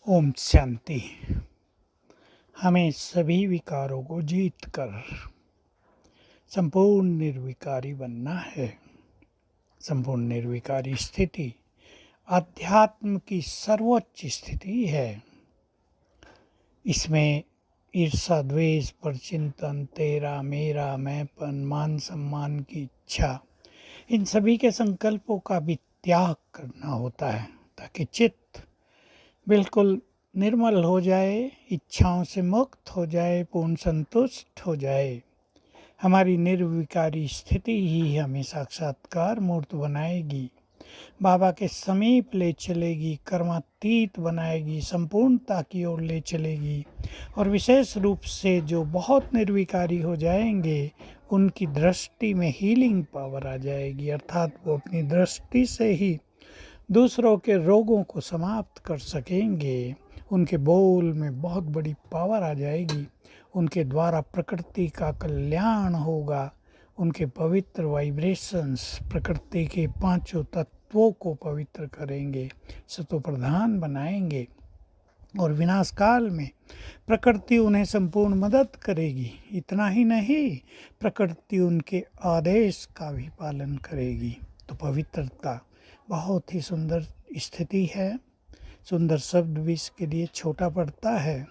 ओम शांति। हमें सभी विकारों को जीत कर संपूर्ण निर्विकारी बनना है। संपूर्ण निर्विकारी स्थिति अध्यात्म की सर्वोच्च स्थिति है। इसमें ईर्षा, द्वेष, परचिंतन, तेरा, मेरा, मैंपन, मान सम्मान की इच्छा, इन सभी के संकल्पों का भी त्याग करना होता है ताकि चित्त बिल्कुल निर्मल हो जाए, इच्छाओं से मुक्त हो जाए, पूर्ण संतुष्ट हो जाए। हमारी निर्विकारी स्थिति ही हमें साक्षात्कार मूर्त बनाएगी, बाबा के समीप ले चलेगी, कर्मातीत बनाएगी, संपूर्णता की ओर ले चलेगी। और विशेष रूप से जो बहुत निर्विकारी हो जाएंगे उनकी दृष्टि में हीलिंग पावर आ जाएगी, अर्थात वो अपनी दृष्टि से ही दूसरों के रोगों को समाप्त कर सकेंगे। उनके बोल में बहुत बड़ी पावर आ जाएगी। उनके द्वारा प्रकृति का कल्याण होगा। उनके पवित्र वाइब्रेशंस प्रकृति के पांचों तत्वों को पवित्र करेंगे, सतो प्रधान बनाएंगे। और विनाश काल में प्रकृति उन्हें संपूर्ण मदद करेगी। इतना ही नहीं, प्रकृति उनके आदेश का भी पालन करेगी। तो पवित्रता बहुत ही सुंदर स्थिति है। सुंदर शब्द भी इसके लिए छोटा पड़ता है।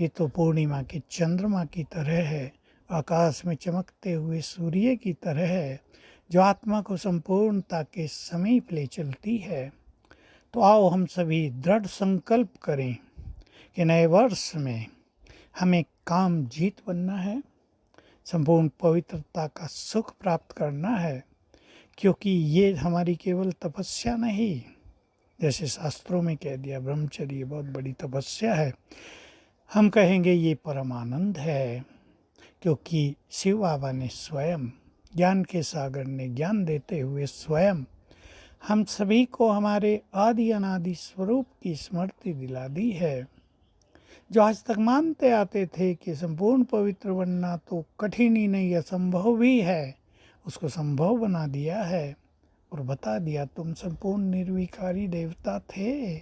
ये तो पूर्णिमा की चंद्रमा की तरह है, आकाश में चमकते हुए सूर्य की तरह है, जो आत्मा को संपूर्णता के समीप ले चलती है। तो आओ हम सभी दृढ़ संकल्प करें कि नए वर्ष में हमें काम जीत बनना है, संपूर्ण पवित्रता का सुख प्राप्त करना है। क्योंकि ये हमारी केवल तपस्या नहीं, जैसे शास्त्रों में कह दिया ब्रह्मचर्य बहुत बड़ी तपस्या है, हम कहेंगे ये परम आनंद है। क्योंकि शिव बाबा ने स्वयं, ज्ञान के सागर ने ज्ञान देते हुए स्वयं हम सभी को हमारे आदि अनादि स्वरूप की स्मृति दिला दी है। जो आज तक मानते आते थे कि संपूर्ण पवित्र बनना तो कठिन ही नहीं, असंभव भी है, उसको संभव बना दिया है और बता दिया तुम संपूर्ण निर्विकारी देवता थे।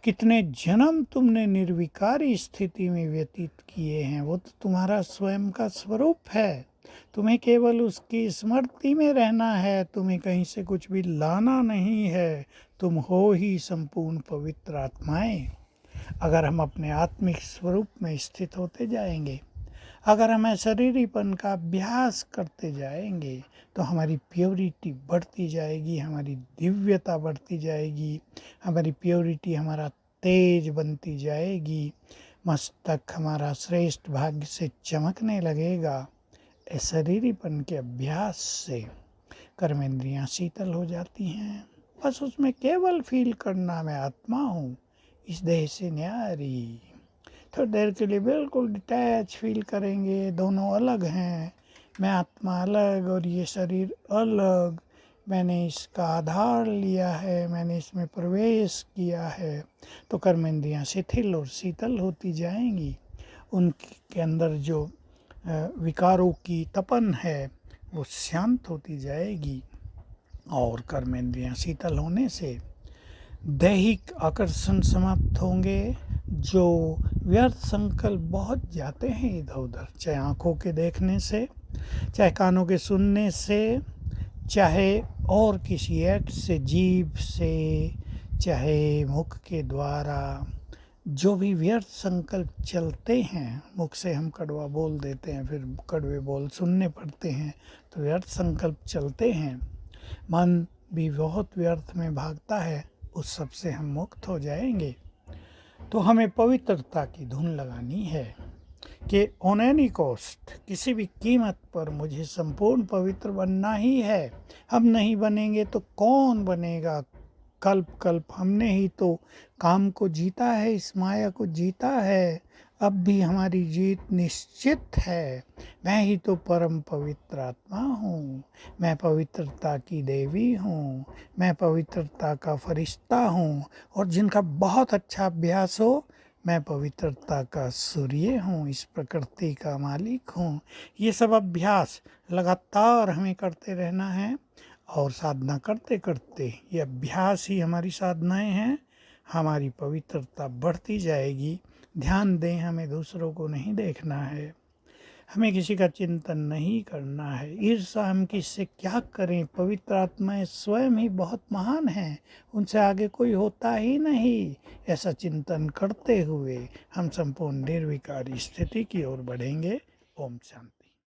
कितने जन्म तुमने निर्विकारी स्थिति में व्यतीत किए हैं, वो तो तुम्हारा स्वयं का स्वरूप है। तुम्हें केवल उसकी स्मृति में रहना है, तुम्हें कहीं से कुछ भी लाना नहीं है। तुम हो ही संपूर्ण पवित्र आत्माएं। अगर हम अपने आत्मिक स्वरूप में स्थित होते जाएंगे, अगर हम शरीरीपन का अभ्यास करते जाएंगे, तो हमारी प्योरिटी बढ़ती जाएगी, हमारी दिव्यता बढ़ती जाएगी, हमारी प्योरिटी हमारा तेज बनती जाएगी, मस्तक हमारा श्रेष्ठ भाग्य से चमकने लगेगा। शरीरीपन के अभ्यास से कर्मेंद्रियां शीतल हो जाती हैं। बस उसमें केवल फील करना मैं आत्मा हूँ, इस देह से न्यारी। थोड़ी देर के लिए बिल्कुल डिटैच फील करेंगे, दोनों अलग हैं, मैं आत्मा अलग और ये शरीर अलग। मैंने इसका आधार लिया है, मैंने इसमें प्रवेश किया है। तो कर्मेंद्रियां शिथिल और शीतल होती जाएंगी। उनके अंदर जो विकारों की तपन है वो शांत होती जाएगी। और कर्मेंद्रियां शीतल होने से दैहिक आकर्षण समाप्त होंगे। जो व्यर्थ संकल्प बहुत जाते हैं इधर उधर, चाहे आँखों के देखने से, चाहे कानों के सुनने से, चाहे और किसी एक्ट से, जीभ से, चाहे मुख के द्वारा, जो भी व्यर्थ संकल्प चलते हैं। मुख से हम कड़वा बोल देते हैं, फिर कड़वे बोल सुनने पड़ते हैं, तो व्यर्थ संकल्प चलते हैं। मन भी बहुत व्यर्थ में भागता है, उस सब से हम मुक्त हो जाएंगे। तो हमें पवित्रता की धुन लगानी है कि ऑन एनी कॉस्ट, किसी भी कीमत पर मुझे संपूर्ण पवित्र बनना ही है। हम नहीं बनेंगे तो कौन बनेगा? कल्प कल्प हमने ही तो काम को जीता है, इस माया को जीता है। अब भी हमारी जीत निश्चित है। मैं ही तो परम पवित्र आत्मा हूँ, मैं पवित्रता की देवी हूँ, मैं पवित्रता का फरिश्ता हूँ। और जिनका बहुत अच्छा अभ्यास हो, मैं पवित्रता का सूर्य हूँ, इस प्रकृति का मालिक हूँ। ये सब अभ्यास लगातार हमें करते रहना है। और साधना करते करते, ये अभ्यास ही हमारी साधनाएं हैं, हमारी पवित्रता बढ़ती जाएगी। ध्यान दें, हमें दूसरों को नहीं देखना है, हमें किसी का चिंतन नहीं करना है। ईर्ष्या हम किससे क्या करें, पवित्र आत्माएं स्वयं ही बहुत महान हैं, उनसे आगे कोई होता ही नहीं। ऐसा चिंतन करते हुए हम संपूर्ण निर्विकारी स्थिति की ओर बढ़ेंगे। ओम शांति।